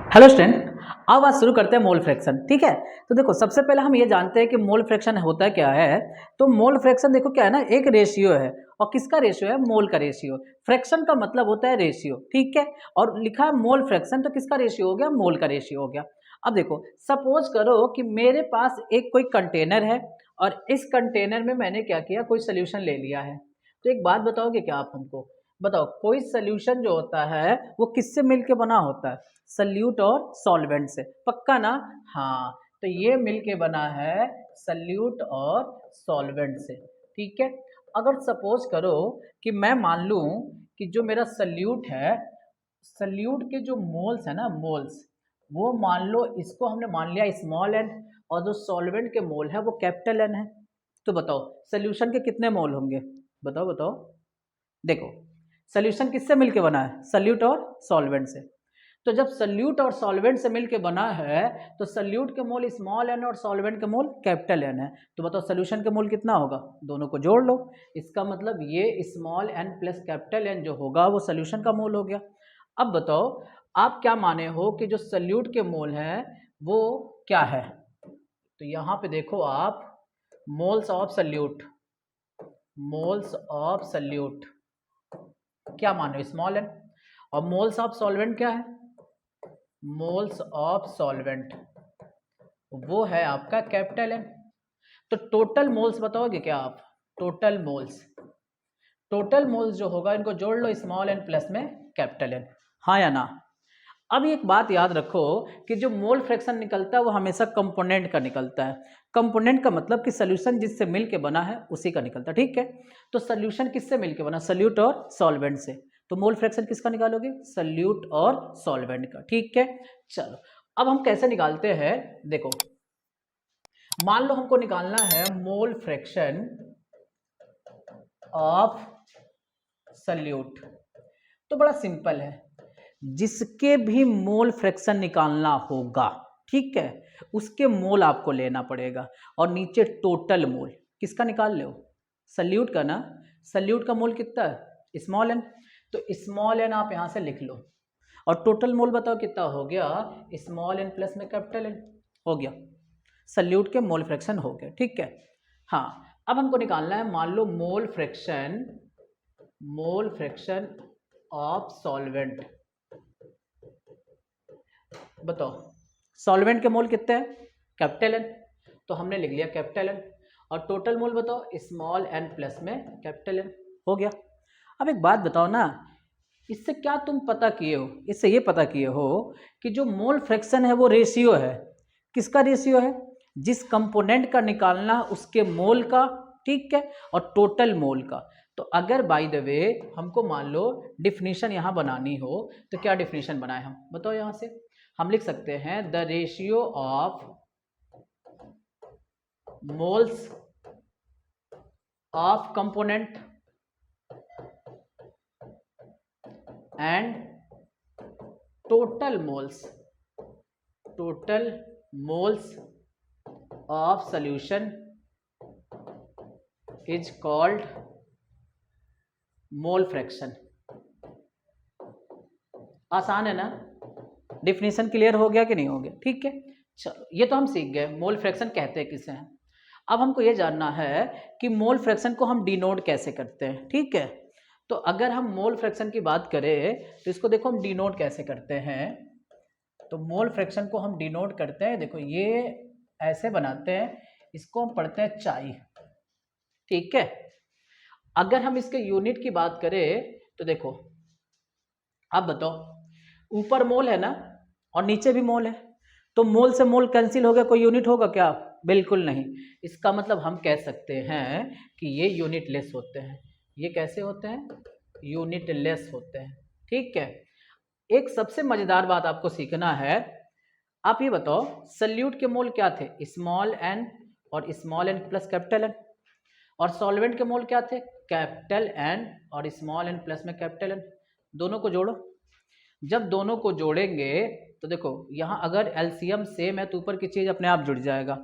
Hello student, अब आज शुरू करते हैं मोल फ्रैक्शन। ठीक है, तो देखो सबसे पहले हम ये जानते हैं कि मोल फ्रैक्शन होता है क्या है। तो मोल फ्रैक्शन देखो क्या है ना, एक रेशियो है। और किसका रेशियो है? मोल का रेशियो। फ्रैक्शन का मतलब होता है रेशियो। ठीक है, और लिखा है मोल फ्रैक्शन, तो किसका रेशियो हो गया? मोल का रेशियो हो गया। अब देखो सपोज करो कि मेरे पास एक कोई कंटेनर है और इस कंटेनर में मैंने क्या किया, कोई सोल्यूशन ले लिया है। तो एक बात बताओगे क्या आप हमको? बताओ, कोई सोल्यूशन जो होता है वो किससे मिलके बना होता है? सल्यूट और सॉल्वेंट से, पक्का ना? हाँ, तो ये मिलके बना है सल्यूट और सॉल्वेंट से। ठीक है, अगर सपोज करो कि मैं मान लूं कि जो मेरा सल्यूट है, सल्यूट के जो मोल्स है ना, मोल्स, वो मान लो इसको हमने मान लिया स्मॉल एन, और जो सॉल्वेंट के मोल है वो कैपिटल एन है। तो बताओ सोल्यूशन के कितने मोल होंगे? बताओ बताओ। देखो सोल्यूशन किससे मिलके बना है? सल्यूट और सॉल्वेंट से। तो जब सल्यूट और सॉल्वेंट से मिलके बना है तो सल्यूट के मोल स्मॉल एन और सॉल्वेंट के मोल कैपिटल एन है। तो बताओ सोल्यूशन के मोल कितना होगा? दोनों को जोड़ लो। इसका मतलब ये small N plus capital N जो होगा वो सोल्यूशन का मोल हो गया। अब बताओ आप क्या माने हो कि जो सल्यूट के मोल है वो क्या है? तो यहाँ पे देखो आप, moles of solute, moles of solute क्या मानो? Small N. और मोल्स ऑफ सॉल्वेंट क्या है? मोल्स ऑफ सॉल्वेंट वो है आपका कैपिटल एन। तो टोटल मोल्स बताओगे क्या आप? टोटल मोल्स, टोटल मोल्स जो होगा इनको जोड़ लो, स्मॉल एन प्लस में कैपिटल एन। हाँ या ना? अब एक बात याद रखो कि जो मोल फ्रैक्शन निकलता है वो हमेशा कंपोनेंट का निकलता है। कंपोनेंट का मतलब कि सोल्यूशन जिससे मिलके बना है उसी का निकलता है। ठीक है, तो सोल्यूशन किससे मिलके बना? सल्यूट और सॉल्वेंट से। तो मोल फ्रैक्शन किसका निकालोगे? सल्यूट और सॉल्वेंट का। ठीक है, चलो अब हम कैसे निकालते हैं देखो। मान लो हमको निकालना है मोल फ्रैक्शन ऑफ सल्यूट। तो बड़ा सिंपल है, जिसके भी मोल फ्रैक्शन निकालना होगा, ठीक है, उसके मोल आपको लेना पड़ेगा। और नीचे टोटल मोल किसका निकाल लो? सल्यूट का ना। सल्यूट का मोल कितना है? Small N. तो स्मॉल एन आप यहां से लिख लो, और टोटल मोल बताओ कितना हो गया? स्मॉल एन प्लस में कैपिटल एन हो गया। सल्यूट के मोल फ्रैक्शन हो गए। ठीक है, हाँ, अब हमको निकालना है मान लो mole fraction, mole fraction of solvent. बताओ सॉल्वेंट के मोल कितने हैं? कैपिटल एन, तो हमने लिख लिया कैपिटल एन। और टोटल मोल बताओ स्मॉल एन प्लस में कैपिटल एन हो गया। अब एक बात बताओ ना, इससे क्या तुम पता किए हो? इससे ये पता किए हो कि जो मोल फ्रैक्शन है वो रेशियो है। किसका रेशियो है? जिस कंपोनेंट का निकालना उसके मोल का। ठीक है, और टोटल मोल का। तो अगर बाय द वे हमको मान लो डिफिनीशन यहाँ बनानी हो तो क्या डिफिनीशन बनाए हम? बताओ। यहाँ से हम लिख सकते हैं the ratio of moles of component and total moles, total moles of solution is called mole fraction. आसान है ना? डिफिनीशन क्लियर हो गया कि नहीं हो गया? ठीक है, चलो ये तो हम सीख गए मोल फ्रैक्शन कहते हैं किसे हैं। अब हमको ये जानना है कि मोल फ्रैक्शन को हम डिनोट कैसे करते हैं। ठीक है, तो अगर हम मोल फ्रैक्शन की बात करें तो इसको देखो हम डिनोट कैसे करते हैं। तो मोल फ्रैक्शन को हम डिनोट करते हैं, देखो ये ऐसे बनाते हैं, इसको हम पढ़ते हैं चाई। ठीक है, अगर हम इसके यूनिट की बात करें तो देखो, आप बताओ ऊपर मोल है ना और नीचे भी मोल है, तो मोल से मोल कैंसिल हो गया, कोई यूनिट होगा क्या? बिल्कुल नहीं। इसका मतलब हम कह सकते हैं कि ये यूनिट लेस होते हैं। ये कैसे होते हैं? यूनिट लेस होते हैं। ठीक है, एक सबसे मजेदार बात आपको सीखना है। आप ये बताओ सल्यूट के मोल क्या थे? स्मॉल एन और small N plus capital N. और सॉल्वेंट के मोल क्या थे? कैपिटल एन और स्मॉल एन प्लस में कैपिटल एन। दोनों को जोड़ो। जब दोनों को जोड़ेंगे तो देखो यहाँ अगर एलसीएम सेम है तो ऊपर की चीज अपने आप जुड़ जाएगा।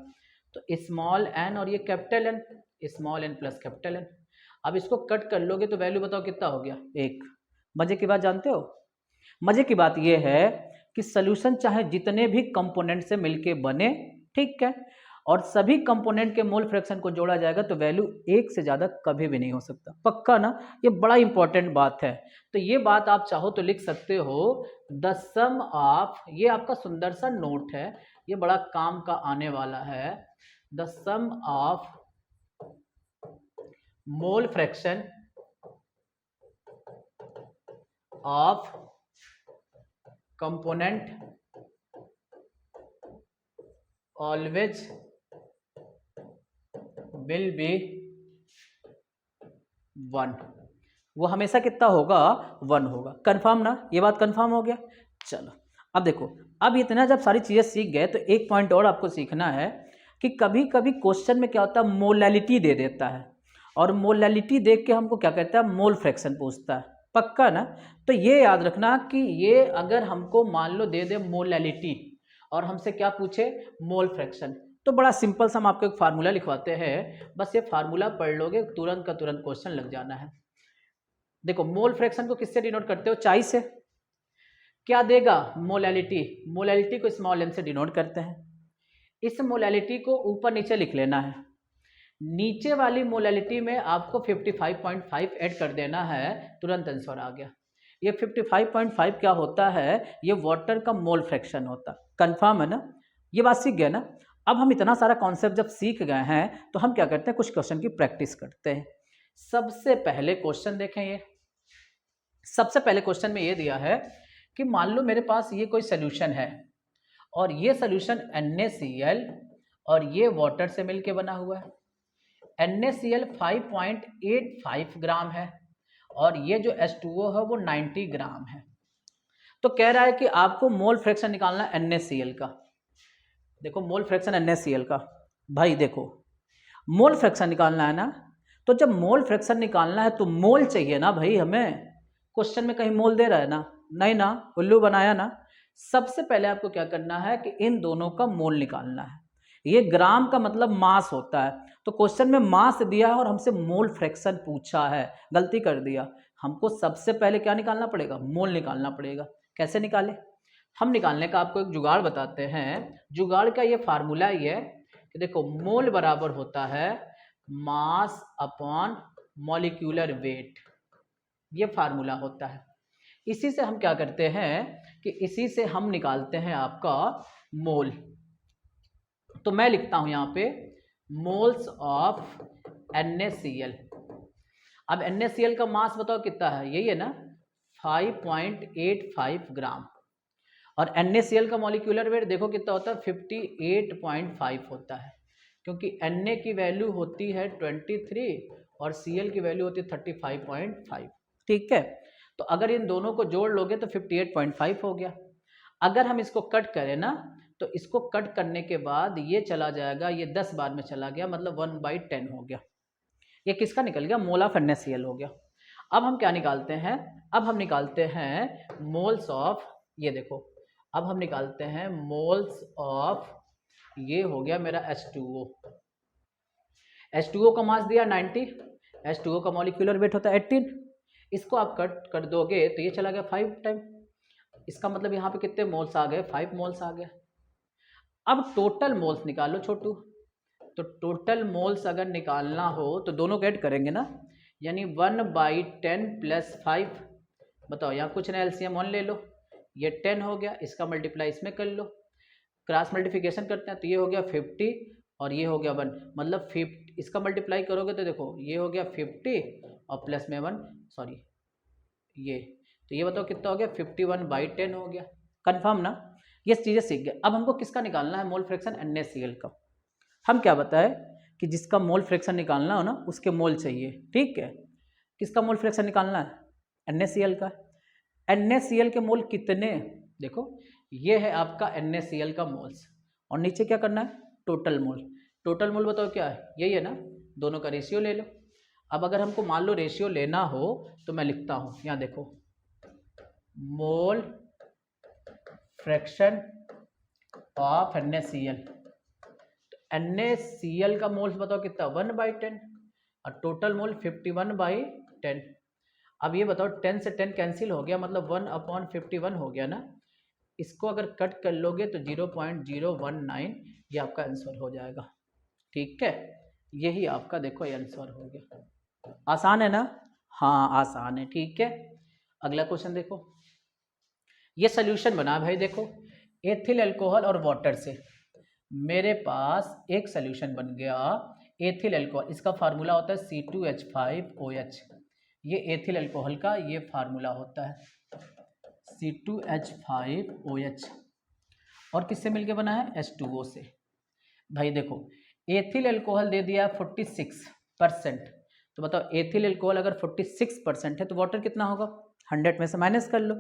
तो स्मॉल एन और ये capital N, small N plus capital N. अब इसको कट कर लोगे तो वैल्यू बताओ कितना हो गया? एक। मजे की बात जानते हो? मजे की बात यह है कि सोल्यूशन चाहे जितने भी कंपोनेंट से मिलके बने, ठीक है, और सभी कंपोनेंट के मोल फ्रैक्शन को जोड़ा जाएगा तो वैल्यू एक से ज़्यादा कभी भी नहीं हो सकता। पक्का ना? ये बड़ा इंपॉर्टेंट बात है। तो ये बात आप चाहो तो लिख सकते हो, द सम ऑफ, ये आपका सुंदर सा नोट है, ये बड़ा काम का आने वाला है। The sum of mole fraction of component always will be 1, वो हमेशा कितना होगा? 1 होगा। कंफर्म ना? ये बात कंफर्म हो गया। चलो अब देखो, अब इतना जब सारी चीज़ें सीख गए तो एक पॉइंट और आपको सीखना है कि कभी कभी क्वेश्चन में क्या होता है, मोलैलिटी दे देता है, और मोलैलिटी देख के हमको क्या कहता है, मोल फ्रैक्शन पूछता है। पक्का ना? तो ये याद रखना कि ये अगर हमको मान लो दे दे मोलैलिटी और हमसे क्या पूछे, मोल फ्रैक्शन, तो बड़ा सिंपल सा हम आपको एक फार्मूला लिखवाते हैं, बस ये फार्मूला पढ़ लोगे, तुरंत का तुरंत क्वेश्चन लग जाना है। देखो मोल फ्रैक्शन को किससे डिनोट करते हो? चाई से। क्या देगा? मोलैलिटी। मोलैलिटी को स्मॉल m से डिनोट करते हैं। इस मोलैलिटी को ऊपर नीचे लिख लेना है। नीचे वाली मोलैलिटी में आपको 55.5 ऐड कर देना है, तुरंत आंसर आ गया। ये 55.5 क्या होता है? ये वाटर का मोल फ्रैक्शन होता है। कंफर्म है ना? ये बात सीख गए ना? अब हम इतना सारा कॉन्सेप्ट जब सीख गए हैं तो हम क्या करते हैं, कुछ क्वेश्चन की प्रैक्टिस करते हैं। सबसे पहले क्वेश्चन देखें, ये सबसे पहले क्वेश्चन में ये दिया है कि मान लो मेरे पास ये कोई सोल्यूशन है और ये सोल्यूशन NaCl और ये वाटर से मिलके बना हुआ है। NaCl 5.85 ग्राम है और ये जो H2O है वो 90 ग्राम है। तो कह रहा है कि आपको मोल फ्रैक्शन निकालना है NaCl का। देखो मोल फ्रैक्शन NaCl का, भाई देखो मोल फ्रैक्शन निकालना है ना, तो जब मोल फ्रैक्शन निकालना है तो मोल चाहिए ना भाई हमें। क्वेश्चन में कहीं मोल दे रहा है ना? नहीं ना, उल्लू बनाया ना। सबसे पहले आपको क्या करना है कि इन दोनों का मोल निकालना है। ये ग्राम का मतलब मास होता है, तो क्वेश्चन में मास दिया है और हमसे मोल फ्रैक्शन पूछा है, गलती कर दिया। हमको सबसे पहले क्या निकालना पड़ेगा? मोल निकालना पड़ेगा। कैसे निकाले? हम निकालने का आपको एक जुगाड़ बताते हैं। जुगाड़ का ये फार्मूला ये है कि देखो मोल बराबर होता है मास अपॉन मॉलिक्यूलर वेट, ये फार्मूला होता है। इसी से हम क्या करते हैं कि इसी से हम निकालते हैं आपका मोल। तो मैं लिखता हूं यहां पे मोल्स ऑफ NaCl। अब NaCl का मास बताओ कितना है? यही है ना, 5.85 ग्राम। और NaCl का मॉलिक्यूलर वेट देखो कितना होता है, 58.5 होता है, क्योंकि Na की वैल्यू होती है 23 और Cl की वैल्यू होती है 35.5। ठीक है, तो अगर इन दोनों को जोड़ लोगे तो 58.5 हो गया। अगर हम इसको कट करें ना, तो इसको कट करने के बाद ये चला जाएगा, ये 10 बार में चला गया, मतलब 1/10 हो गया। ये किसका निकल गया? मोल ऑफ NaCl हो गया। अब हम क्या निकालते हैं? अब हम निकालते हैं मोल्स ऑफ, ये देखो अब हम निकालते हैं मोल्स ऑफ, ये हो गया मेरा H2O। H2O का मास दिया 90, H2O का मॉलिक्यूलर वेट होता है 18। इसको आप कट कर दोगे तो ये चला गया 5 टाइम। इसका मतलब यहाँ पे कितने मोल्स आ गए? 5 मोल्स आ गए। अब टोटल मोल्स निकालो छोटू। तो टोटल मोल्स अगर निकालना हो तो दोनों को ऐड करेंगे ना, यानी 1/10 + 5। बताओ, यहाँ कुछ ना, LCM 1 ले लो, ये 10 हो गया, इसका मल्टीप्लाई इसमें कर लो, क्रॉस मल्टीप्लिकेशन करते हैं तो ये हो गया 50 और ये हो गया 1, मतलब 50, इसका मल्टीप्लाई करोगे तो देखो ये हो गया 50 और प्लस में 1, सॉरी ये, तो ये बताओ कितना हो गया? 51/10 हो गया। कंफर्म ना? ये चीज़ें सीख गए। अब हमको किसका निकालना है? मोल फ्रैक्शन NaCl का। हम क्या बताए कि जिसका मोल फ्रैक्शन निकालना हो ना उसके मोल चाहिए। ठीक है, किसका मोल फ्रैक्शन निकालना है? NaCl का। NaCl के मोल कितने? देखो ये है आपका NaCl का मोल्स, और नीचे क्या करना है? Total mole. टोटल मोल बताओ क्या है? यही है ना, दोनों का रेशियो ले लो। अब अगर हमको मान लो रेशियो लेना हो तो मैं लिखता हूँ, यहाँ देखो मोल फ्रैक्शन ऑफ NaCl। NaCl का मोल्स बताओ कितना? 1/10 और टोटल मोल 51/10। अब ये बताओ 10 से 10 कैंसिल हो गया, मतलब 1/51 हो गया ना। इसको अगर कट कर लोगे तो 0.019 ये आपका आंसर हो जाएगा। ठीक है, यही आपका देखो ये आंसर हो गया। आसान है ना? हाँ आसान है। ठीक है, अगला क्वेश्चन देखो, ये सोल्यूशन बना भाई। देखो एथिल अल्कोहल और वाटर से मेरे पास एक सोल्यूशन बन गया एथिल अल्कोहल। इसका फार्मूला होता है C2H5OH। ये एथिल अल्कोहल का ये फार्मूला होता है C2H5OH। और किससे मिलके बना है? H2O से। भाई देखो एथिल अल्कोहल दे दिया 46%, तो बताओ एथिल अल्कोहल अगर 46% है तो वाटर कितना होगा? 100 में से माइनस कर लो,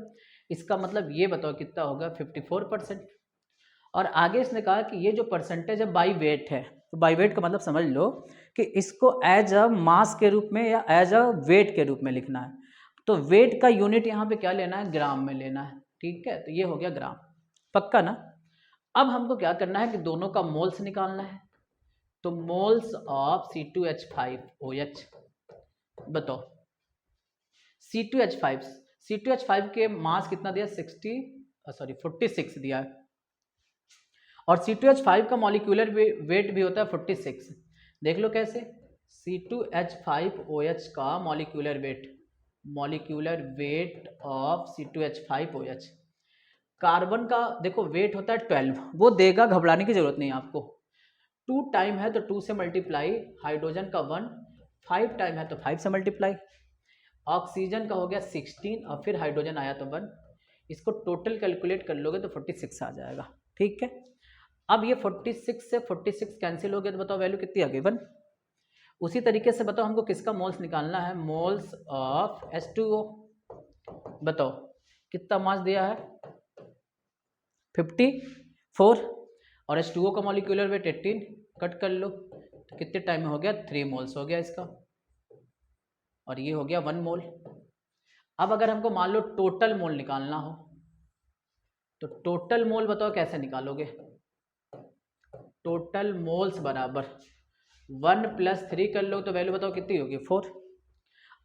इसका मतलब ये बताओ कितना होगा? 54%। और आगे इसने कहा कि ये जो परसेंटेज है बाई वेट है, तो बाई वेट का मतलब समझ लो कि इसको एज अ मास के रूप में या एज अ वेट के रूप में लिखना है। तो वेट का यूनिट यहाँ पे क्या लेना है? ग्राम में लेना है। ठीक है, तो ये हो गया ग्राम। पक्का ना? अब हमको क्या करना है कि दोनों का मोल्स निकालना है। तो मोल्स ऑफ C2H5OH बताओ। C2H5 के मास कितना दिया? 46 दिया है। और C2H5 का मॉलिक्यूलर वेट भी होता है 46। देख लो कैसे। C2H5OH का molecular weight of C2H5OH। Carbon का देखो वेट होता है 12, वो देगा, घबराने की जरूरत नहीं है आपको। 2 टाइम है तो 2 से मल्टीप्लाई, हाइड्रोजन का 1, 5 टाइम है तो 5 से मल्टीप्लाई, ऑक्सीजन का हो गया 16 और फिर हाइड्रोजन आया तो 1। इसको टोटल कैलकुलेट कर लोगे तो 46 आ जाएगा। ठीक है, अब ये 46 से 46 कैंसिल हो गया तो बताओ वैल्यू कितनी आ गई? 1। उसी तरीके से बताओ हमको किसका मोल्स निकालना है? Moles of H2O। बताओ कितना मास दिया है? 54। और H2O का मॉलिक्यूलर वेट 18, कट कर लो तो कितने टाइम में हो गया? 3 मोल्स हो गया इसका, और ये हो गया 1 मोल। अब अगर हमको मान लो टोटल मोल निकालना हो तो टोटल मोल बताओ कैसे निकालोगे? टोटल मोल्स बराबर 1 + 3 कर लो तो वैल्यू बताओ कितनी होगी? 4।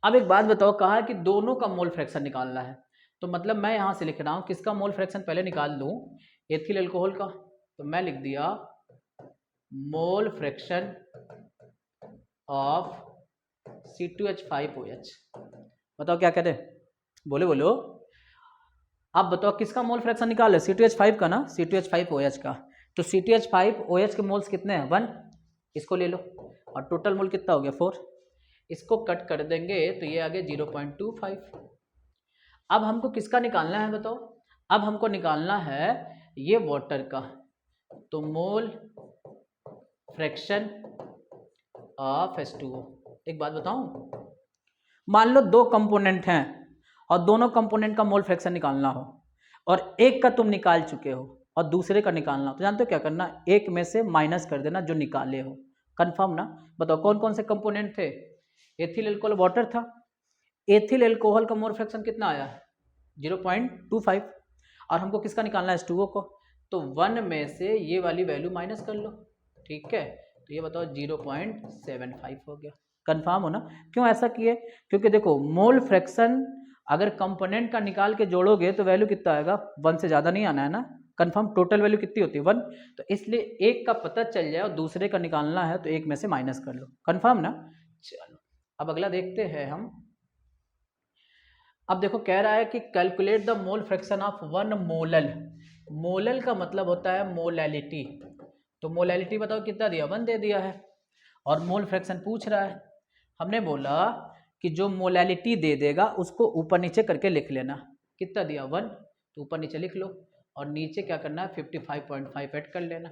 अब एक बात बताओ, कहा है कि दोनों का मोल फ्रैक्शन निकालना है, तो मतलब मैं यहाँ से लिख रहा हूँ किसका मोल फ्रैक्शन पहले निकाल लूँ? एथिल अल्कोहल का। तो मैं लिख दिया मोल फ्रैक्शन ऑफ C2H5OH। बताओ क्या कहते हैं? बोलो। अब बताओ किसका मोल फ्रैक्शन निकाल है? C2H5 का ना, C2H5OH का। तो C2H5OH के मोल्स कितने हैं? 1, इसको ले लो। और टोटल मोल कितना हो गया? 4। इसको कट कर देंगे तो ये आ गया 0.25। अब हमको किसका निकालना है बताओ? अब हमको निकालना है ये वाटर का। तो मोल फ्रैक्शन ऑफ H2O। एक बात बताऊं, मान लो 2 कंपोनेंट हैं और दोनों कंपोनेंट का मोल फ्रैक्शन निकालना हो, और एक का तुम निकाल चुके हो और दूसरे का निकालना हो, तो जानते हो क्या करना? एक में से माइनस कर देना जो निकाले हो। कंफर्म ना? बताओ कौन कौन से कंपोनेंट थे? एथिल अल्कोहल, वाटर था। एथिल अल्कोहल का मोल फ्रैक्शन कितना आया? 0.25। और हमको किसका निकालना है? H2O को। तो 1 में से ये वाली वैल्यू माइनस कर लो। ठीक है, तो ये बताओ 0.75 हो गया। कंफर्म हो ना? क्यों ऐसा किए? क्योंकि देखो मोल फ्रैक्शन अगर कंपोनेंट का निकाल के जोड़ोगे तो वैल्यू कितना आएगा? 1 से ज़्यादा नहीं आना है ना। कंफर्म, टोटल वैल्यू कितनी होती है? 1। तो इसलिए एक का पता चल जाए और दूसरे का निकालना है तो एक में से माइनस कर लो। कंफर्म ना? चलो अब अगला देखते हैं हम। अब देखो कह रहा है कि calculate the mole fraction of 1 molal. Molal का मतलब होता है मोलैलिटी। तो मोलैलिटी बताओ कितना दिया? 1 दे दिया है। और मोल फ्रैक्शन पूछ रहा है। हमने बोला कि जो मोलैलिटी दे देगा उसको ऊपर नीचे करके लिख लेना। कितना दिया? 1, तो ऊपर नीचे लिख लो, और नीचे क्या करना है? 55.5 ऐड कर लेना।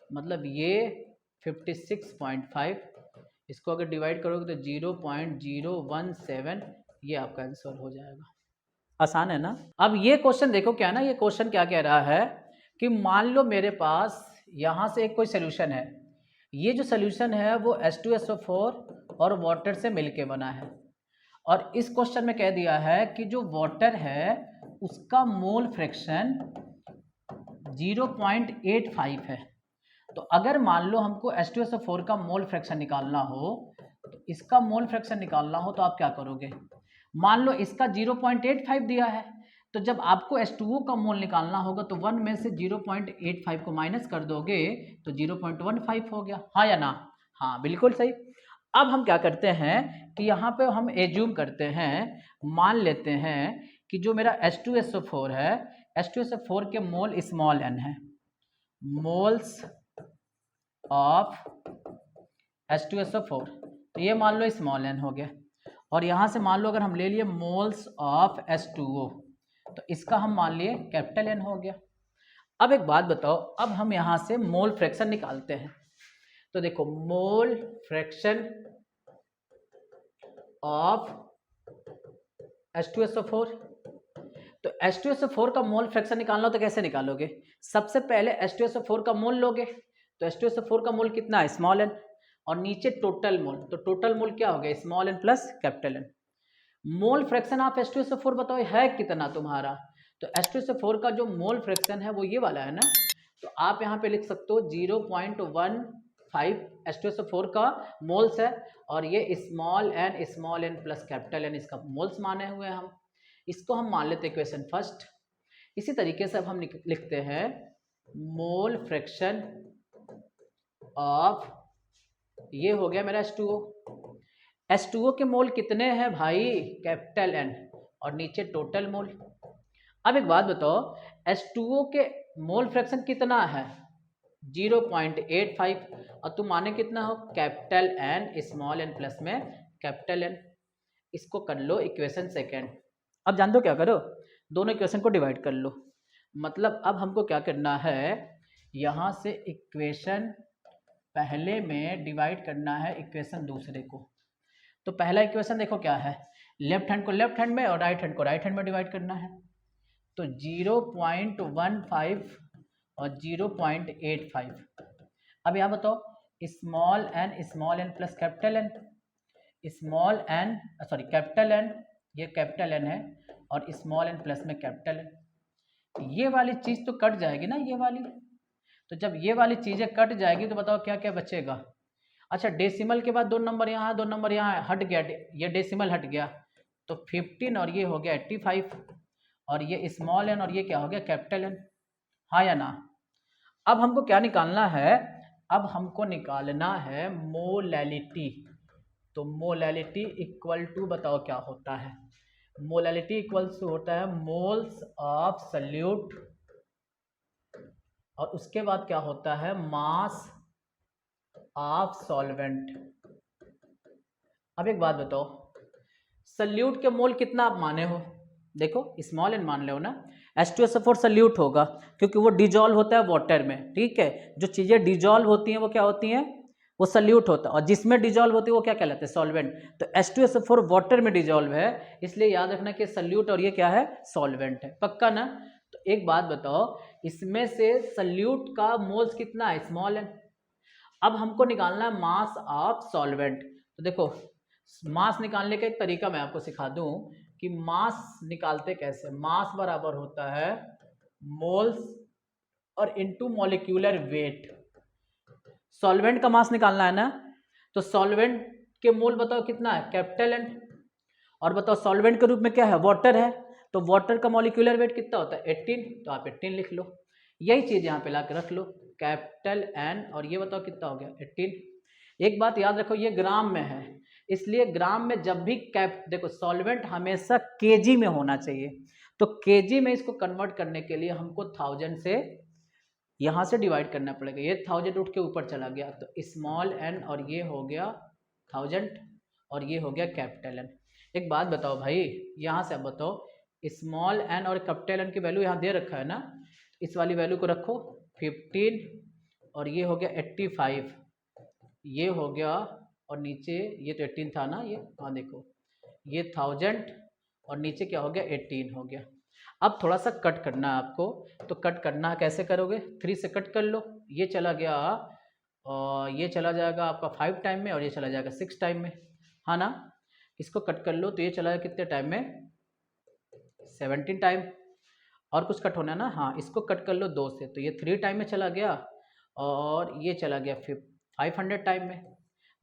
मतलब ये 56.5, इसको अगर डिवाइड करोगे तो 0.017, ये आपका आंसर हो जाएगा। आसान है ना? अब ये क्वेश्चन देखो क्या है ना, ये क्वेश्चन क्या कह रहा है कि मान लो मेरे पास यहाँ से एक कोई सोल्यूशन है। ये जो सोल्यूशन है वो H2SO4 और वाटर से मिलके बना है, और इस क्वेश्चन में कह दिया है कि जो वाटर है उसका मोल फ्रैक्शन 0.85 है। तो अगर मान लो हमको H2SO4 का मोल फ्रैक्शन निकालना हो, तो इसका मोल फ्रैक्शन निकालना हो तो आप क्या करोगे? मान लो इसका 0.85 दिया है तो जब आपको H2O का मोल निकालना होगा तो 1 में से 0.85 को माइनस कर दोगे तो 0.15 हो गया, हाँ या ना? हाँ बिल्कुल सही। अब हम क्या करते हैं कि यहाँ पे हम एज्यूम करते हैं, मान लेते हैं कि जो मेरा H2SO4 है, H2SO4 के मोल स्मॉल n है, मोल्स ऑफ H2SO4, तो ये मान लो स्मॉल n हो गया। और यहाँ से मान लो अगर हम ले लिए मोल्स ऑफ H2O, तो इसका हम मान लिए कैपिटल N हो गया। अब एक बात बताओ, अब हम यहाँ से मोल फ्रैक्शन निकालते हैं। तो देखो मोल फ्रैक्शन ऑफ H2SO4, तो H2SO4 का मोल फ्रैक्शन निकालना हो तो कैसे निकालोगे? सबसे पहले H2SO4 का मोल लोगे, तो H2SO4 का मोल कितना है? स्मॉल n, और नीचे टोटल मोल, तो टोटल मोल क्या हो गया? Small n plus capital N। Mole fraction of H2SO4 बताओ है कितना तुम्हारा? तो H2SO4 का जो मोल फ्रैक्शन है वो ये वाला है ना, तो आप यहाँ पे लिख सकते हो 0.15 H2SO4 का मोल्स है, और ये small n plus capital N इसका मोल्स माने हुए हैं हम, इसको हम मान लेते हैं इक्वेशन फर्स्ट। इसी तरीके से अब हम लिखते हैं मोल फ्रैक्शन ऑफ, ये हो गया मेरा H2O। H2O के मोल कितने हैं भाई? कैपिटल N, और नीचे टोटल मोल। अब एक बात बताओ, H2O के मोल फ्रैक्शन कितना है? 0.85, और तुम माने कितना हो? Capital N small n plus में कैपिटल N। इसको कर लो इक्वेशन सेकेंड। अब जान दो क्या करो, दोनों इक्वेशन को डिवाइड कर लो। मतलब अब हमको क्या करना है, यहाँ से इक्वेशन पहले में डिवाइड करना है इक्वेशन दूसरे को। तो पहला इक्वेशन देखो क्या है, लेफ्ट हैंड को लेफ्ट हैंड में और राइट हैंड को राइट हैंड में डिवाइड करना है। तो 0.15 और 0.85। अब यहाँ बताओ small n plus capital N, small n sorry capital N, ये कैपिटल N है, और स्मॉल n प्लस में कैपिटल N। ये वाली चीज़ तो कट जाएगी ना, ये वाली। तो जब ये वाली चीज़ें कट जाएगी तो बताओ क्या क्या बचेगा? अच्छा, डेसिमल के बाद 2 नंबर यहाँ है, 2 नंबर यहाँ हट गया, ये डेसिमल हट गया, तो 15 और ये हो गया 85, और ये स्मॉल n और ये क्या हो गया? कैपिटल N, हाँ या ना? अब हमको क्या निकालना है? अब हमको निकालना है मोलैलिटी। तो मोलैलिटी इक्वल टू बताओ क्या होता है? मोलैलिटी इक्वल्स टू होता है मोल्स ऑफ सल्यूट, और उसके बाद क्या होता है? Mass of solvent. अब एक बात बताओ, सल्यूट के मोल कितना आप माने हो? देखो स्मॉल n मान लो ना, H2SO4 सल्यूट होगा क्योंकि वो डिजॉल्व होता है वाटर में, ठीक है। जो चीज़ें डिजॉल्व होती हैं वो क्या होती हैं? वो सल्यूट होता है, और जिसमें डिजॉल्व होती है वो क्या कहलाते हैं? सॉल्वेंट। तो H2SO4 वाटर में डिजॉल्व है, इसलिए याद रखना कि सल्यूट और ये क्या है? सॉल्वेंट है, पक्का ना? तो एक बात बताओ, इसमें से सल्यूट का मोल्स कितना है? Small n। अब हमको निकालना है मास ऑफ सॉल्वेंट। तो देखो मास निकालने का एक तरीका मैं आपको सिखा दूं कि मास निकालते कैसे। मास बराबर होता है मोल्स और इनटू मॉलिक्यूलर वेट। सॉल्वेंट का मास निकालना है ना, तो सॉल्वेंट के मोल बताओ कितना है? Capital N। और बताओ सॉल्वेंट के रूप में क्या है? वाटर है, तो वाटर का मॉलिक्यूलर वेट कितना होता है? 18, तो आप 18 लिख लो। यही चीज़ यहाँ पे ला के रख लो, कैपिटल N, और ये बताओ कितना हो गया? 18। एक बात याद रखो, ये ग्राम में है, इसलिए ग्राम में जब भी देखो सॉल्वेंट हमेशा केजी में होना चाहिए, तो केजी में इसको कन्वर्ट करने के लिए हमको 1000 से यहाँ से डिवाइड करना पड़ेगा। ये 1000 उठ के ऊपर चला गया, तो स्मॉल n और ये हो गया 1000 और ये हो गया कैपिटल N। एक बात बताओ भाई, यहाँ से अब बताओ स्मॉल n और कैपिटल N की वैल्यू यहाँ दे रखा है ना, इस वाली वैल्यू को रखो 15 और ये हो गया 85, ये हो गया, और नीचे ये तो 18 था ना, ये हाँ देखो ये 1000 और नीचे क्या हो गया? 18 हो गया। अब थोड़ा सा कट करना है आपको, तो कट करना कैसे करोगे? 3 से कट कर लो, ये चला गया और ये चला जाएगा आपका 5 टाइम में, और ये चला जाएगा 6 टाइम में, हाँ ना। इसको कट कर लो तो ये चला जाएगा कितने टाइम में? 17 टाइम। और कुछ कट होना है ना, हाँ इसको कट कर लो 2 से, तो ये 3 टाइम में चला गया, और ये चला गया 500 टाइम में।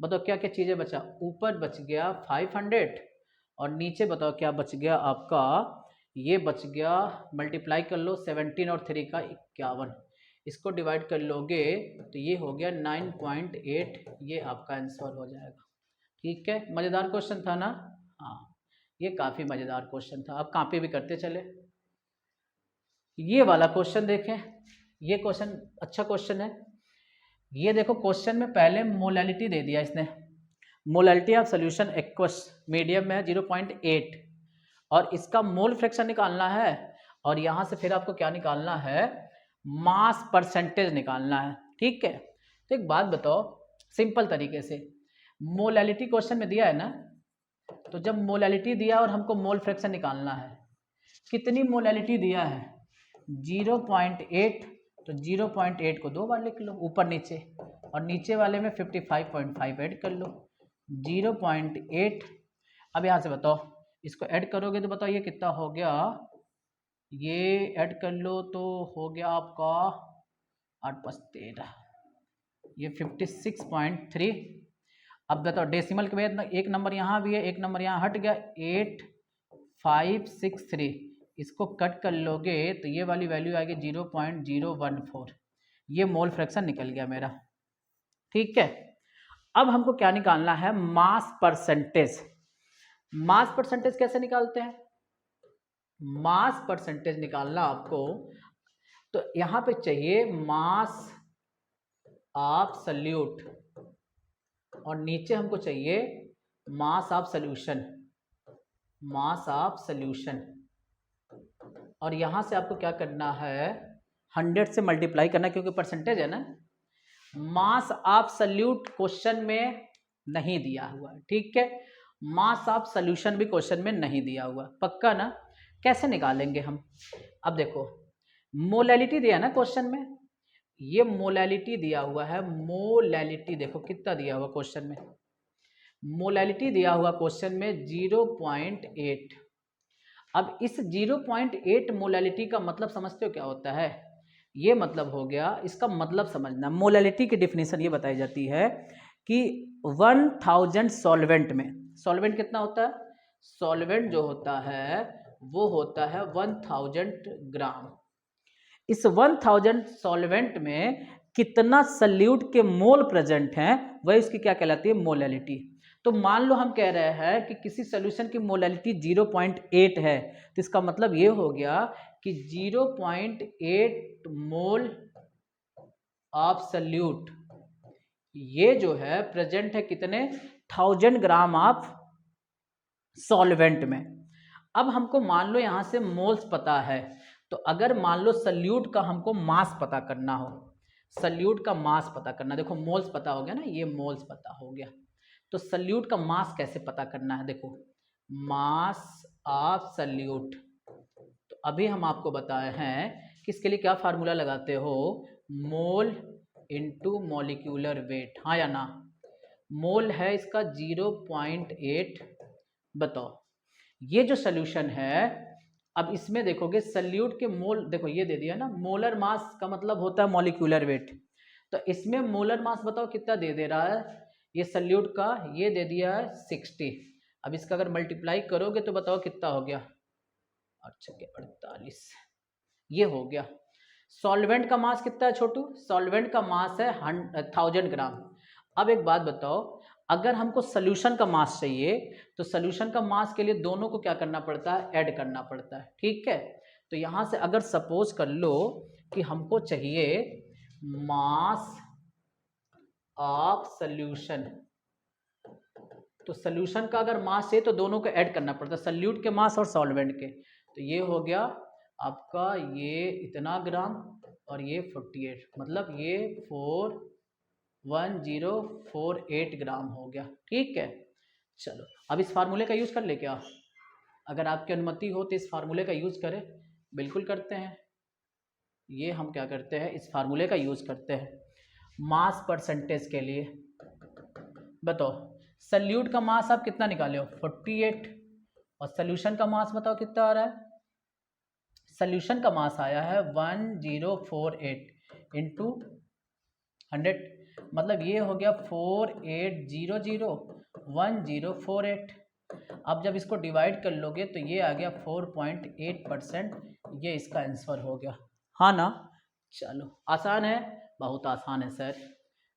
बताओ क्या क्या चीज़ें बचा? ऊपर बच गया 500 और नीचे बताओ क्या बच गया आपका? ये बच गया, मल्टीप्लाई कर लो 17 और 3 का 51, इसको डिवाइड कर लोगे तो ये हो गया 9.8, ये आपका आंसर हो जाएगा। ठीक है, मज़ेदार क्वेश्चन था ना। हाँ, ये काफ़ी मज़ेदार क्वेश्चन था, अब कॉपी भी करते चले। ये वाला क्वेश्चन देखें, ये क्वेश्चन अच्छा क्वेश्चन है। ये देखो क्वेश्चन में पहले मोलैलिटी दे दिया इसने, molality of solution aqueous medium में है 0.8 और इसका मोल फ्रैक्शन निकालना है, और यहाँ से फिर आपको क्या निकालना है, मास परसेंटेज निकालना है। ठीक है, तो एक बात बताओ सिंपल तरीके से, मोलैलिटी क्वेश्चन में दिया है ना, तो जब मोलैलिटी दिया और हमको मोल फ्रैक्शन निकालना है, कितनी मोलैलिटी दिया है 0.8, तो 0.8 को 2 बार लिख लो ऊपर नीचे, और नीचे वाले में 55.5 ऐड कर लो 0.8। अब यहाँ से बताओ इसको ऐड करोगे तो बताओ ये कितना हो गया, ये ऐड कर लो तो हो गया आपका 8 + 13, ये 56.3। अब बताओ डेसिमल के बाद एक नंबर यहाँ भी है, एक नंबर यहाँ हट गया 8563, इसको कट कर लोगे तो ये वाली वैल्यू आएगी 0.014, ये मोल फ्रैक्शन निकल गया मेरा। ठीक है, अब हमको क्या निकालना है, मास परसेंटेज। मास परसेंटेज कैसे निकालते हैं, मास परसेंटेज निकालना आपको, तो यहाँ पे चाहिए मास ऑफ सल्यूट और नीचे हमको चाहिए mass of solution, mass of solution, और यहाँ से आपको क्या करना है 100 से मल्टीप्लाई करना क्योंकि परसेंटेज है ना। मास ऑफ सॉल्यूट क्वेश्चन में नहीं दिया हुआ, ठीक है, मास ऑफ सॉल्यूशन भी क्वेश्चन में नहीं दिया हुआ, पक्का ना। कैसे निकालेंगे हम, अब देखो मोलैलिटी दिया ना क्वेश्चन में, ये मोलैलिटी दिया हुआ है, मोलैलिटी देखो कितना दिया हुआ क्वेश्चन में, मोलैलिटी दिया हुआ क्वेश्चन में 0.8। अब इस 0.8 मोलैलिटी का मतलब समझते हो क्या होता है, ये मतलब हो गया, इसका मतलब समझना, मोलैलिटी की डेफिनेशन ये बताई जाती है कि 1000 सॉल्वेंट में, सॉल्वेंट कितना होता है, सॉल्वेंट जो होता है वो होता है 1000 ग्राम। इस 1000 सॉल्वेंट में कितना सल्यूट के मोल प्रेजेंट हैं वह इसकी क्या कहलाती है, मोलैलिटी। तो मान लो हम कह रहे हैं कि किसी सॉल्यूशन की मोलैलिटी 0.8 है, तो इसका मतलब ये हो गया कि 0.8 मोल ऑफ सल्यूट ये जो है प्रेजेंट है कितने 1000 ग्राम ऑफ सॉल्वेंट में। अब हमको मान लो यहाँ से मोल्स पता है, तो अगर मान लो सल्यूट का हमको मास पता करना हो, सल्यूट का मास पता करना, देखो मोल्स पता हो गया ना, ये मोल्स पता हो गया, तो सल्यूट का मास कैसे पता करना है, देखो मास ऑफ सल्यूट, तो अभी हम आपको बताए हैं कि इसके लिए क्या फार्मूला लगाते हो, मोल इनटू मॉलिक्यूलर वेट, हाँ या ना। मोल है इसका 0.8। बताओ ये जो सॉल्यूशन है, अब इसमें देखोगे सल्यूट के मोल, देखो ये दे दिया ना, मोलर मास का मतलब होता है मॉलिक्यूलर वेट, तो इसमें मोलर मास बताओ कितना दे रहा है, ये सल्यूट का ये दे दिया है 60। अब इसका अगर मल्टीप्लाई करोगे तो बताओ कितना हो गया, 48, ये हो गया। सॉल्वेंट का मास कितना है छोटू, सॉल्वेंट का मास है 1000 ग्राम। अब एक बात बताओ, अगर हमको सॉल्यूशन का मास चाहिए तो सॉल्यूशन का मास के लिए दोनों को क्या करना पड़ता है, ऐड करना पड़ता है, ठीक है। तो यहाँ से अगर सपोज कर लो कि हमको चाहिए मास ऑफ सॉल्यूशन, तो सॉल्यूशन का अगर मास है तो दोनों को ऐड करना पड़ता है, सॉल्यूट के मास और सॉल्वेंट के, तो ये हो गया आपका ये इतना ग्राम और ये 48, मतलब ये 41048 ग्राम हो गया, ठीक है। चलो अब इस फार्मूले का यूज़ कर ले क्या, अगर आपकी अनुमति हो तो इस फार्मूले का यूज़ करें, बिल्कुल करते हैं। ये हम क्या करते हैं, इस फार्मूले का यूज़ करते हैं मास परसेंटेज के लिए। बताओ सल्यूट का मास आप कितना निकाले हो 48, और सॉल्यूशन का मास बताओ कितना आ रहा है, सॉल्यूशन का मास आया है 1048 इंटू 100, मतलब ये हो गया 48001048। अब जब इसको डिवाइड कर लोगे तो ये आ गया 4.8%, ये इसका आंसर हो गया। हाँ ना, चलो आसान है, बहुत आसान है सर।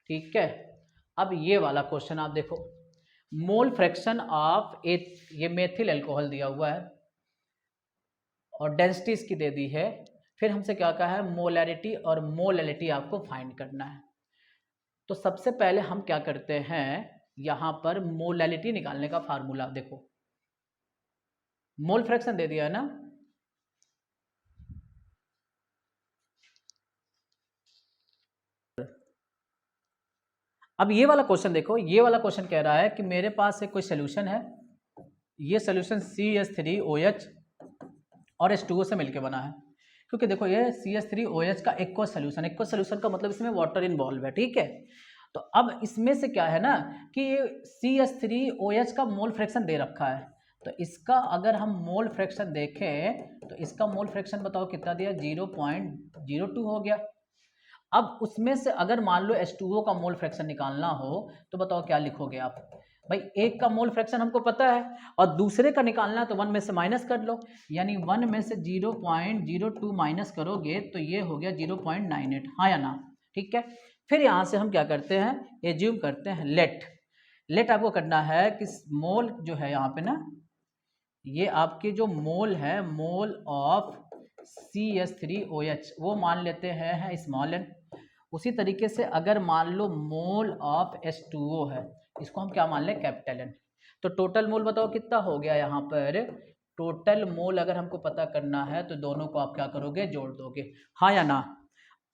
ठीक है, अब ये वाला क्वेश्चन आप देखो, मोल फ्रैक्शन ऑफ ये मेथिल अल्कोहल दिया हुआ है और डेंसिटी इसकी दे दी है। फिर हमसे क्या कहा है, मोलैरिटी और मोलैलिटी आपको फाइंड करना है। तो सबसे पहले हम क्या करते हैं, यहाँ पर मोलैलिटी निकालने का फार्मूला देखो, मोल फ्रैक्शन दे दिया है ना, अब ये वाला क्वेश्चन देखो, ये वाला क्वेश्चन कह रहा है कि मेरे पास एक कोई सोल्यूशन है, ये सोल्यूशन CH3OH और H2O से मिलके बना है। क्योंकि देखो ये CH3OH का एक्वा सोल्यूशन का मतलब इसमें वाटर इन्वॉल्व है, ठीक है। तो अब इसमें से क्या है ना कि ये CH3OH का मोल फ्रैक्शन दे रखा है, तो इसका अगर हम मोल फ्रैक्शन देखें तो इसका मोल फ्रैक्शन बताओ कितना दिया, 0.02 हो गया। अब उसमें से अगर मान लो H2O का मोल फ्रैक्शन निकालना हो तो बताओ क्या लिखोगे आप, भाई एक का मोल फ्रैक्शन हमको पता है और दूसरे का निकालना है तो 1 में से माइनस कर लो, यानी 1 में से 0.02 माइनस करोगे तो ये हो गया 0.98, हाँ या ना, ठीक है। फिर यहाँ से हम क्या करते हैं, एज्यूम करते हैं लेट आपको करना है कि मोल जो है यहाँ पे ना, ये आपके जो मोल है, मोल ऑफ CH3OH वो मान लेते हैं स्मॉल n। उसी तरीके से अगर मान लो मोल ऑफ H2O है, इसको हम क्या मान लें, कैपिटल N। तो टोटल मोल बताओ कितना हो गया, यहाँ पर टोटल मोल अगर हमको पता करना है तो दोनों को आप क्या करोगे, जोड़ दोगे, हाँ या ना।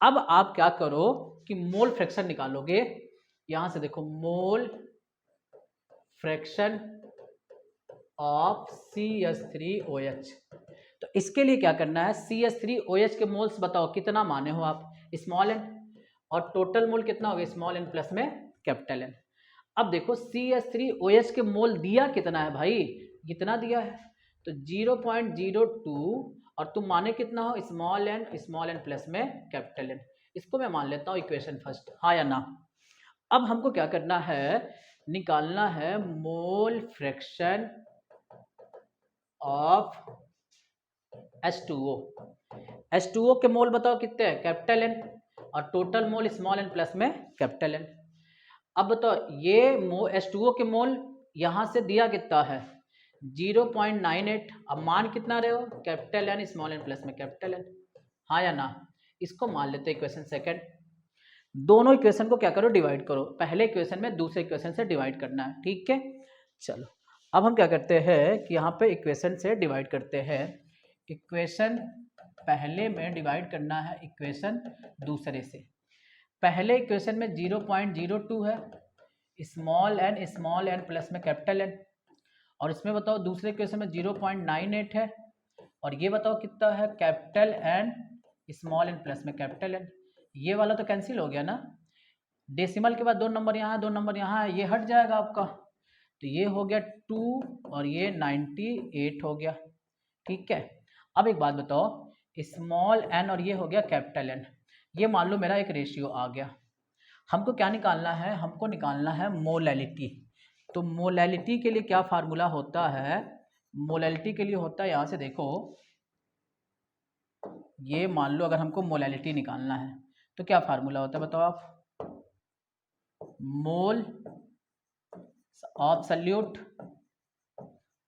अब आप क्या करो कि मोल फ्रैक्शन निकालोगे, यहाँ से देखो मोल फ्रैक्शन ऑफ CH3OH। तो इसके लिए क्या करना है, CH3OH के मोल्स बताओ कितना माने हो आप, स्मॉल n, और टोटल मोल कितना हो गया, स्मॉल n प्लस में कैपिटल N। अब देखो CH3OH के मोल दिया कितना है भाई, कितना दिया है, तो 0.02 और तुम माने कितना हो, स्मॉल n प्लस में कैपिटल N। इसको मैं मान लेता हूँ इक्वेशन फर्स्ट, हाँ या ना। अब हमको क्या करना है, निकालना है मोल फ्रैक्शन ऑफ H2O के मोल बताओ कितने हैं, कैपिटल N, और total mole small n plus में कैपिटल N। अब बताओ ये H2O के मोल यहाँ से दिया कितना है, 0.98, अब मान कितना रहे हो, capital N small n plus में कैपिटल N, हाँ या ना। इसको मान लेते हैं इक्वेशन सेकंड। दोनों इक्वेशन को क्या करो, डिवाइड करो, पहले इक्वेशन में दूसरे इक्वेशन से डिवाइड करना है, ठीक है। चलो अब हम क्या करते हैं कि यहाँ पे इक्वेशन से डिवाइड करते हैं, इक्वेशन पहले में डिवाइड करना है इक्वेशन दूसरे से। पहले इक्वेशन में 0.02 है, स्मॉल n प्लस में कैपिटल N, और इसमें बताओ दूसरे इक्वेशन में 0.98 है, और ये बताओ कितना है, capital N small n plus में कैपिटल N। ये वाला तो कैंसिल हो गया ना, डेसिमल के बाद 2 नंबर यहाँ है, 2 नंबर यहाँ है, ये हट जाएगा आपका, तो ये हो गया 2 और ये 98 हो गया, ठीक है। अब एक बात बताओ, स्मॉल n और ये हो गया कैपिटल N, ये मान लो मेरा एक रेशियो आ गया। हमको क्या निकालना है, हमको निकालना है मोलैलिटी। तो मोलैलिटी के लिए क्या फार्मूला होता है, मोलैलिटी के लिए होता है, यहाँ से देखो, ये मान लो अगर हमको मोलैलिटी निकालना है तो क्या फार्मूला होता है बताओ आप, मोल ऑफ सल्यूट,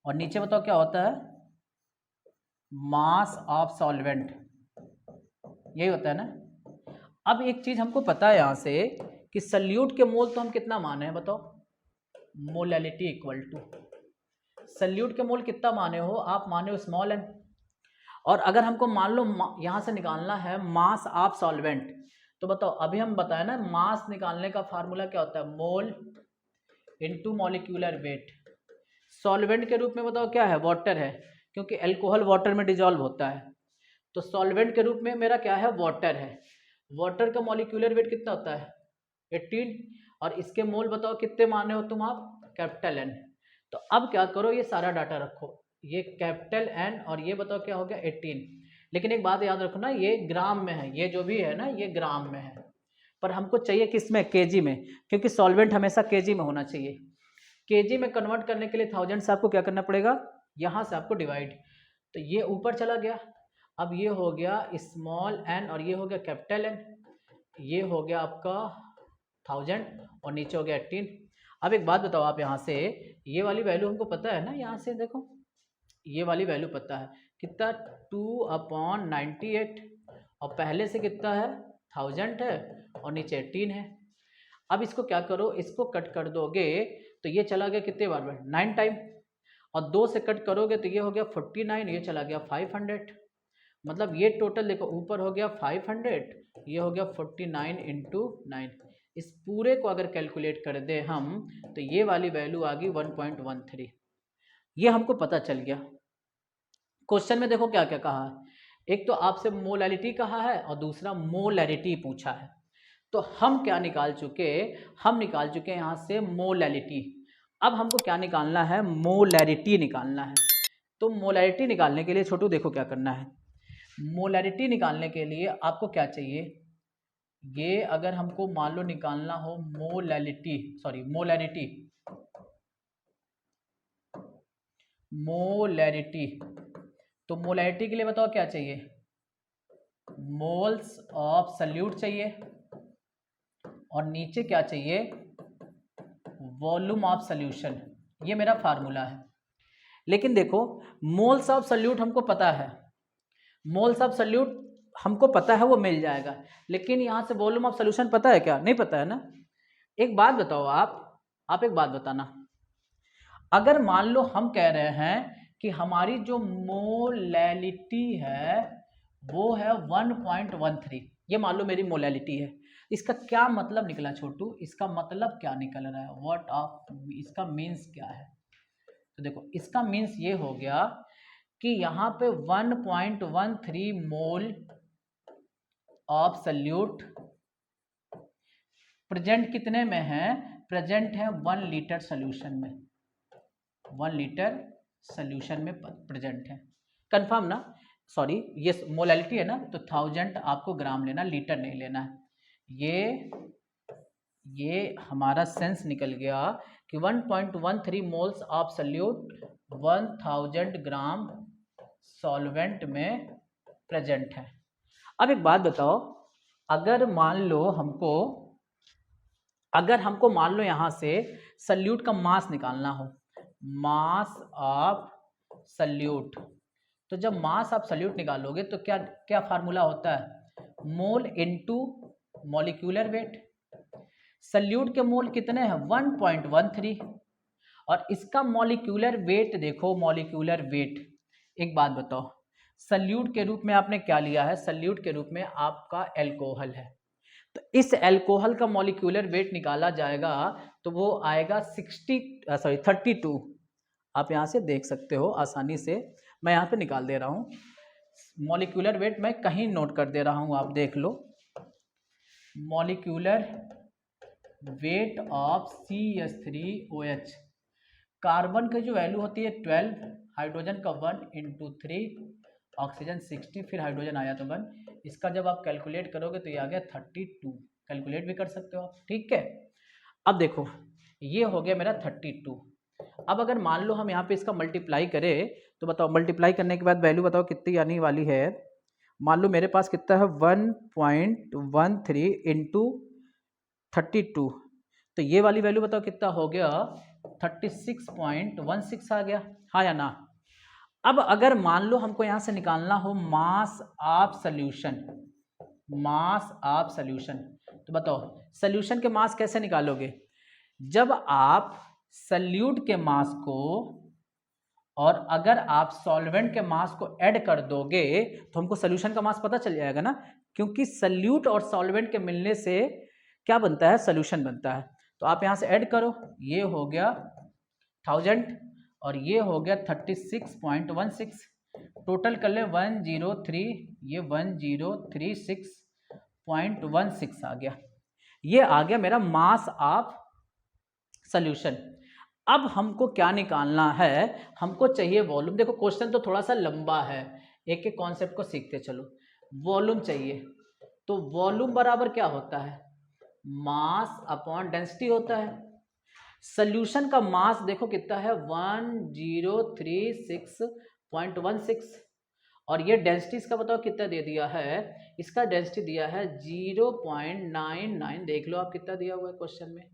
और नीचे बताओ क्या होता है, मास ऑफ सॉल्वेंट, यही होता है ना। अब एक चीज हमको पता है यहाँ से कि सल्यूट के मोल तो हम कितना माने हैं बताओ, मोलैलिटी इक्वल टू, सल्यूट के मोल कितना माने हो आप, माने हो स्मॉल n, और अगर हमको मान लो यहाँ से निकालना है मास ऑफ सॉल्वेंट, तो बताओ अभी हम बताए ना मास निकालने का फार्मूला क्या होता है, मोल इनटू मॉलिक्यूलर वेट। सॉल्वेंट के रूप में बताओ क्या है, वाटर है, क्योंकि अल्कोहल वाटर में डिजॉल्व होता है, तो सॉल्वेंट के रूप में मेरा क्या है, वाटर है। वाटर का मॉलिक्यूलर वेट कितना होता है, 18, और इसके मोल बताओ कितने माने हो तुम आप, कैपिटल N। तो अब क्या करो, ये सारा डाटा रखो, ये कैपिटल N और ये बताओ क्या हो गया 18। लेकिन एक बात याद रखना, ये ग्राम में है, ये जो भी है ना ये ग्राम में है, पर हमको चाहिए किस में, केजी में, क्योंकि सॉल्वेंट हमेशा केजी में होना चाहिए। केजी में कन्वर्ट करने के लिए 1000 से आपको क्या करना पड़ेगा, यहाँ से आपको डिवाइड, तो ये ऊपर चला गया। अब ये हो गया स्मॉल एन और ये हो गया कैपिटल एन, ये हो गया आपका 1000 और नीचे हो गया 18। अब एक बात बताओ आप, यहाँ से ये वाली वैल्यू हमको पता है ना, यहाँ से देखो ये वाली वैल्यू पता है कितना 2/98 और पहले से कितना है 1000 है और नीचे 18 है। अब इसको क्या करो, इसको कट कर दोगे तो ये चला गया कितने बार में 9 टाइम, और 2 से कट करोगे तो ये हो गया 49, ये चला गया 500, मतलब ये टोटल देखो ऊपर हो गया 500, ये हो गया 49 इंटू 9। इस पूरे को अगर कैलकुलेट कर दे हम तो ये वाली वैल्यू आ गई 1.13। ये हमको पता चल गया। क्वेश्चन में देखो क्या क्या कहा है, एक तो आपसे मोलैलिटी कहा है और दूसरा मोलैरिटी पूछा है। तो हम क्या निकाल चुके, हम निकाल चुके हैं यहाँ से मोलैलिटी। अब हमको क्या निकालना है, मोलैरिटी निकालना है। तो मोलैरिटी निकालने के लिए छोटू देखो क्या करना है, मोलैरिटी निकालने के लिए आपको क्या चाहिए, ये अगर हमको मान लो निकालना हो मोलैलिटी, सॉरी मोलैरिटी, मोलैरिटी, तो मोलैरिटी के लिए बताओ क्या चाहिए, मोल्स ऑफ सल्यूट चाहिए और नीचे क्या चाहिए, वॉल्यूम ऑफ सॉल्यूशन। ये मेरा फार्मूला है। लेकिन देखो मोल्स ऑफ सल्यूट हमको पता है, मोल्स ऑफ सल्यूट हमको पता है, वो मिल जाएगा, लेकिन यहाँ से वॉल्यूम ऑफ सॉल्यूशन पता है क्या, नहीं पता है ना। एक बात बताओ आप एक बात बताना, अगर मान लो हम कह रहे हैं कि हमारी जो मोलैलिटी है वो है 1.13, ये मान लो मेरी मोलैलिटी है, इसका क्या मतलब निकला छोटू, इसका मतलब क्या निकल रहा है, व्हाट ऑफ, इसका मीन्स क्या है। तो देखो इसका मीन्स ये हो गया कि यहाँ पे 1.13 मोल ऑफ सल्यूट प्रेजेंट कितने में है, प्रेजेंट है 1 लीटर सोल्यूशन में, 1 लीटर सोल्यूशन में प्रेजेंट है। कंफर्म ना, सॉरी ये मोलैलिटी है ना, तो 1000 आपको ग्राम लेना, लीटर नहीं लेना है। ये हमारा सेंस निकल गया कि 1.13 moles of salute 1000 gram solvent में प्रेजेंट है। अब एक बात बताओ, अगर हमको मान लो यहाँ से सल्यूट का मास निकालना हो, मास ऑफ सल्यूट, तो जब मास ऑफ सल्यूट निकालोगे तो क्या क्या फार्मूला होता है, मोल इनटू मॉलिक्यूलर वेट। सल्यूट के मोल कितने हैं 1.13 और इसका मॉलिक्यूलर वेट देखो, मॉलिक्यूलर वेट, एक बात बताओ सल्यूट के रूप में आपने क्या लिया है, सल्यूट के रूप में आपका एल्कोहल है, तो इस एल्कोहल का मॉलिक्यूलर वेट निकाला जाएगा तो वो आएगा 32। आप यहाँ से देख सकते हो आसानी से, मैं यहाँ पे निकाल दे रहा हूँ मॉलिक्यूलर वेट, मैं कहीं नोट कर दे रहा हूँ, आप देख लो। Molecular weight of CH3OH, carbon की जो वैल्यू होती है 12, हाइड्रोजन का 1 इंटू 3, ऑक्सीजन 60, फिर हाइड्रोजन आया तो 1, इसका जब आप कैलकुलेट करोगे तो ये आ गया 32, कैलकुलेट भी कर सकते हो आप, ठीक है। अब देखो ये हो गया मेरा 32। अब अगर मान लो हम यहाँ पे इसका मल्टीप्लाई करें तो बताओ, मल्टीप्लाई करने के बाद वैल्यू बताओ कितनी आने वाली है। मान लो मेरे पास कितना है 1.13 इंटू 32, तो ये वाली वैल्यू बताओ कितना हो गया 36.16 आ गया, हाँ या ना। अब अगर मान लो हमको यहाँ से निकालना हो mass of solution, mass of solution, तो बताओ सॉल्यूशन के मास कैसे निकालोगे, जब आप सल्यूट के मास को और अगर आप सॉल्वेंट के मास को ऐड कर दोगे तो हमको सॉल्यूशन का मास पता चल जाएगा ना, क्योंकि सल्यूट और सॉल्वेंट के मिलने से क्या बनता है, सॉल्यूशन बनता है। तो आप यहाँ से ऐड करो, ये हो गया 1000 और ये हो गया 36.16, टोटल कर ले 103, ये 1036.16 आ गया, ये आ गया मेरा मास ऑफ सॉल्यूशन। अब हमको क्या निकालना है, हमको चाहिए वॉल्यूम। देखो क्वेश्चन तो थोड़ा सा लंबा है, एक एक कॉन्सेप्ट को सीखते चलो। वॉल्यूम चाहिए, तो वॉल्यूम बराबर क्या होता है, मास अपॉन डेंसिटी होता है। सोल्यूशन का मास देखो कितना है 1036.16 और ये डेंसिटी इसका बताओ कितना दे दिया है, इसका डेंसिटी दिया है 0.99, देख लो आप कितना दिया हुआ है क्वेश्चन में,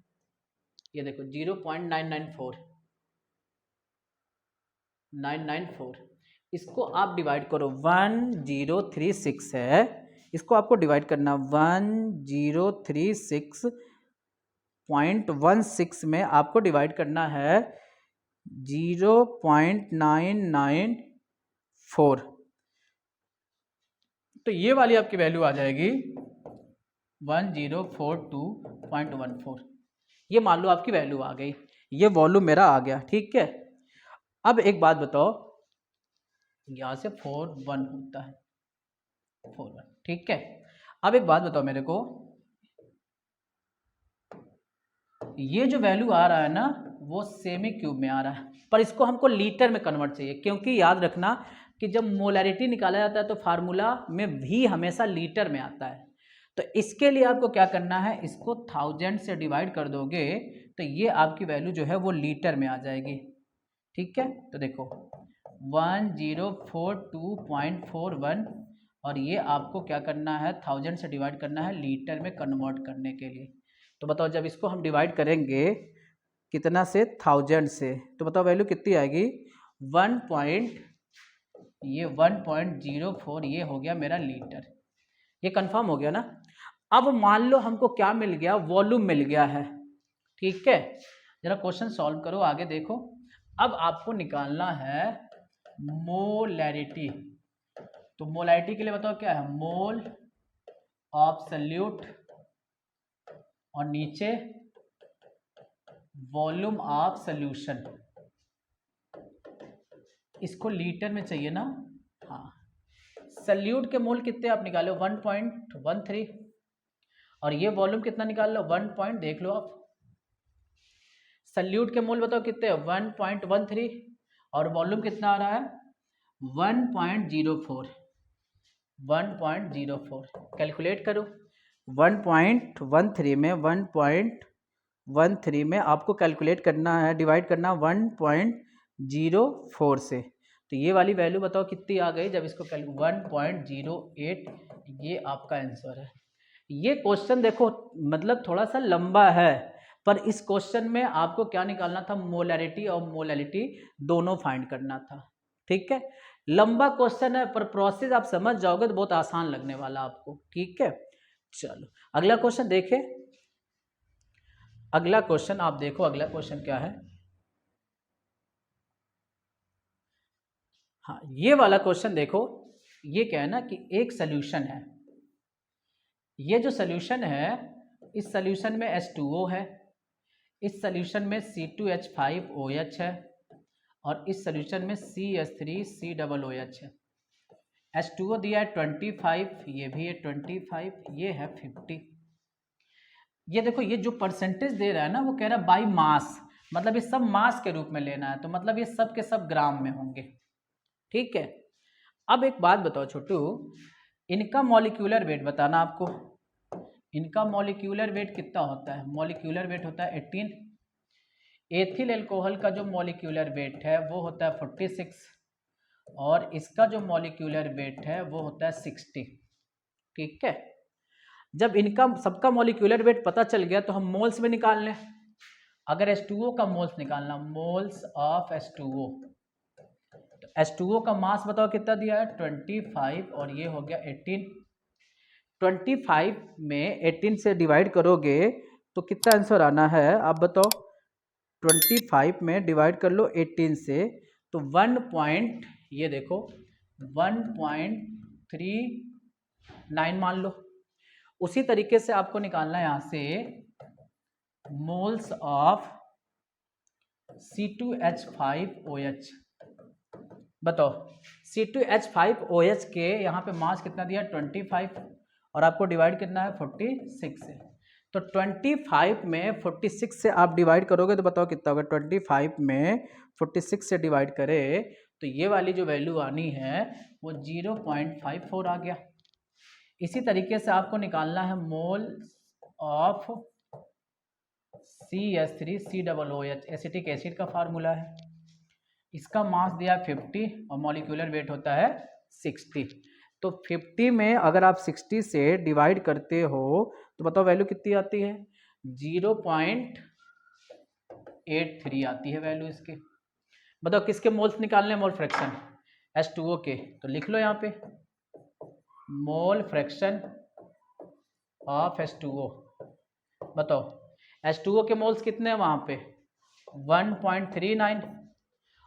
ये देखो 0.994 इसको आप डिवाइड करो, 1036 है, इसको आपको डिवाइड करना 1036.16 में आपको डिवाइड करना है 0.994, तो ये वाली आपकी वैल्यू आ जाएगी 1042.14। ये मान लो आपकी वैल्यू आ गई, ये वॉल्यूम मेरा आ गया, ठीक है। अब एक बात बताओ, यहां से 41 होता है 41, ठीक है। अब एक बात बताओ मेरे को, ये जो वैल्यू आ रहा है ना वो सेमी क्यूब में आ रहा है, पर इसको हमको लीटर में कन्वर्ट चाहिए, क्योंकि याद रखना कि जब मोलैरिटी निकाला जाता है तो फार्मूला में भी हमेशा लीटर में आता है। तो इसके लिए आपको क्या करना है, इसको 1000 से डिवाइड कर दोगे तो ये आपकी वैल्यू जो है वो लीटर में आ जाएगी, ठीक है। तो देखो 1042.41 और ये आपको क्या करना है 1000 से डिवाइड करना है लीटर में कन्वर्ट करने के लिए। तो बताओ जब इसको हम डिवाइड करेंगे कितना से 1000 से, तो बताओ वैल्यू कितनी आएगी 1.04, ये हो गया मेरा लीटर, ये कंफर्म हो गया ना। अब मान लो हमको क्या मिल गया, वॉल्यूम मिल गया है, ठीक है। जरा क्वेश्चन सॉल्व करो, आगे देखो। अब आपको निकालना है मोलैरिटी, तो मोलैरिटी के लिए बताओ क्या है, मोल ऑफ सॉल्यूट और नीचे वॉल्यूम ऑफ सॉल्यूशन, इसको लीटर में चाहिए ना। हाँ, सॉल्यूट के मोल कितने आप निकालो 1.13 और ये वॉल्यूम कितना निकाल लो 1 देख लो आप, सॉल्यूट के मोल बताओ कितने 1.13 और वॉल्यूम कितना आ रहा है 1.04, कैलकुलेट करो। 1.13 में 1.13 में आपको कैलकुलेट करना है, डिवाइड करना 1.04 से, तो ये वाली वैल्यू बताओ कितनी आ गई, जब इसको 1.08, ये आपका आंसर है। ये क्वेश्चन देखो मतलब थोड़ा सा लंबा है, पर इस क्वेश्चन में आपको क्या निकालना था, मोलैरिटी और मोलैलिटी दोनों फाइंड करना था, ठीक है। लंबा क्वेश्चन है पर प्रोसेस आप समझ जाओगे तो बहुत आसान लगने वाला आपको, ठीक है। चलो अगला क्वेश्चन देखें, अगला क्वेश्चन आप देखो, अगला क्वेश्चन क्या है। हाँ, ये वाला क्वेश्चन देखो, ये क्या है ना कि एक सोल्यूशन है, ये जो सोल्यूशन है इस सोल्यूशन में H2O है, इस सोल्यूशन में C2H5OH है और इस सोल्यूशन में CH3COOH है। H2O दिया है 25, ये भी है 25, ये है 50। ये देखो ये जो परसेंटेज दे रहा है ना वो कह रहा है बाई मास, मतलब ये सब मास के रूप में लेना है, तो मतलब ये सब के सब ग्राम में होंगे, ठीक है। अब एक बात बताओ छोटू, इनका मॉलिक्यूलर वेट बताना आपको, इनका मॉलिक्यूलर वेट कितना होता है, मॉलिक्यूलर वेट होता है 18, एथिल अल्कोहल का जो मॉलिक्यूलर वेट है वो होता है 46 और इसका जो मॉलिक्यूलर वेट है वो होता है 60, ठीक है। जब इनका सबका मॉलिक्यूलर वेट पता चल गया तो हम मोल्स में निकाल लें। अगर H2O का मोल्स निकालना, मोल्स ऑफ H2O, तो H2O का मास बताओ कितना दिया है 25 और ये हो गया 18, 25 में 18 से डिवाइड करोगे तो कितना आंसर आना है आप बताओ, 25 में डिवाइड कर लो 18 से तो 1 ये देखो 1.39 मान लो। उसी तरीके से आपको निकालना है यहां से मोल्स ऑफ C2H5OH, बताओ C2H5OH के यहाँ पे मास कितना दिया 25 और आपको डिवाइड कितना है 46 से, तो 25 में 46 से आप डिवाइड करोगे तो बताओ कितना होगा, 25 में 46 से डिवाइड करें तो ये वाली जो वैल्यू आनी है वो 0.54 आ गया। इसी तरीके से आपको निकालना है mole of CH3COOH acetic acid का फार्मूला है। इसका मास दिया है 50 और मॉलिक्यूलर वेट होता है 60। तो 50 में अगर आप 60 से डिवाइड करते हो तो बताओ वैल्यू कितनी आती है? 0.83 आती है वैल्यू इसके। बताओ किसके मोल्स निकालने हैं? मोल फ्रैक्शन H2O के। तो लिख लो यहाँ पे मोल फ्रैक्शन ऑफ H2O। बताओ H2O के मोल्स कितने हैं वहाँ पे? 1.39।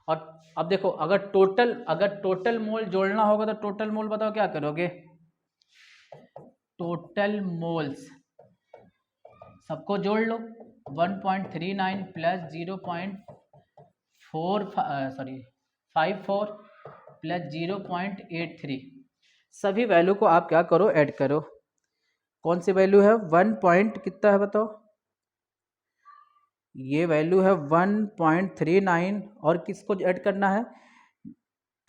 और अब देखो अगर टोटल मोल जोड़ना होगा तो टोटल मोल बताओ क्या करोगे? टोटल मोल्स सबको जोड़ लो। 1.39 प्लस 0.54 प्लस 0.83 सभी वैल्यू को आप क्या करो? ऐड करो। कौन सी वैल्यू है? 1 पॉइंट कितना है बताओ? ये वैल्यू है 1.39 और किसको ऐड करना है?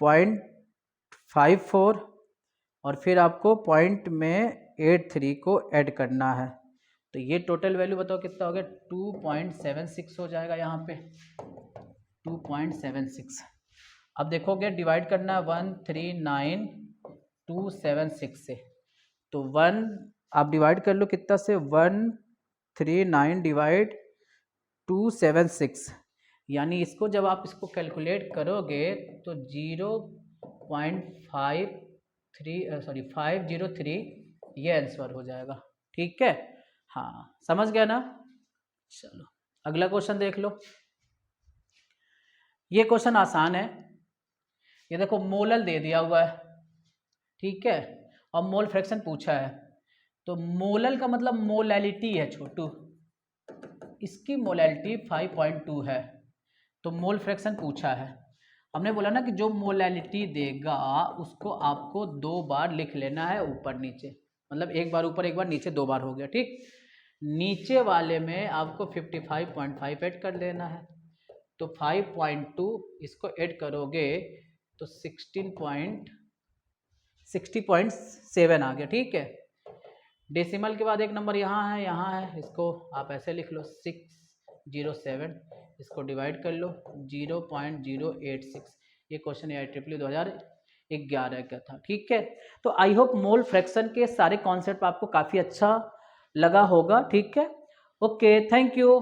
0.54 और फिर आपको पॉइंट में 83 को ऐड करना है। तो ये टोटल वैल्यू बताओ कितना हो गया? 2.76 हो जाएगा यहाँ पे 2.76। अब देखोगे डिवाइड करना है 139,276 से। तो 1 आप डिवाइड कर लो कितना से? 139 डिवाइड 276 यानी इसको जब आप इसको कैलकुलेट करोगे तो 503 ये आंसर हो जाएगा। ठीक है, हाँ समझ गया ना? चलो अगला क्वेश्चन देख लो। ये क्वेश्चन आसान है। ये देखो मोलल दे दिया हुआ है, ठीक है, और मोल फ्रैक्शन पूछा है। तो मोलल का मतलब मोलैलिटी है छोटू, इसकी मोलैलिटी 5.2 है। तो मोल फ्रैक्शन पूछा है। हमने बोला ना कि जो मोलैलिटी देगा उसको आपको 2 बार लिख लेना है ऊपर नीचे, मतलब एक बार ऊपर एक बार नीचे 2 बार हो गया। ठीक, नीचे वाले में आपको 55.5 ऐड कर लेना है। तो 5.2 इसको ऐड करोगे तो 60.7 आ गया। ठीक है, डेसिमल के बाद एक नंबर यहाँ है, इसको आप ऐसे लिख लो 607, इसको डिवाइड कर लो 0.086। ये क्वेश्चन AIEEE 2011 का था। ठीक है, तो आई होप मोल फ्रैक्शन के सारे कॉन्सेप्ट आपको काफ़ी अच्छा लगा होगा। ठीक है, ओके, थैंक यू।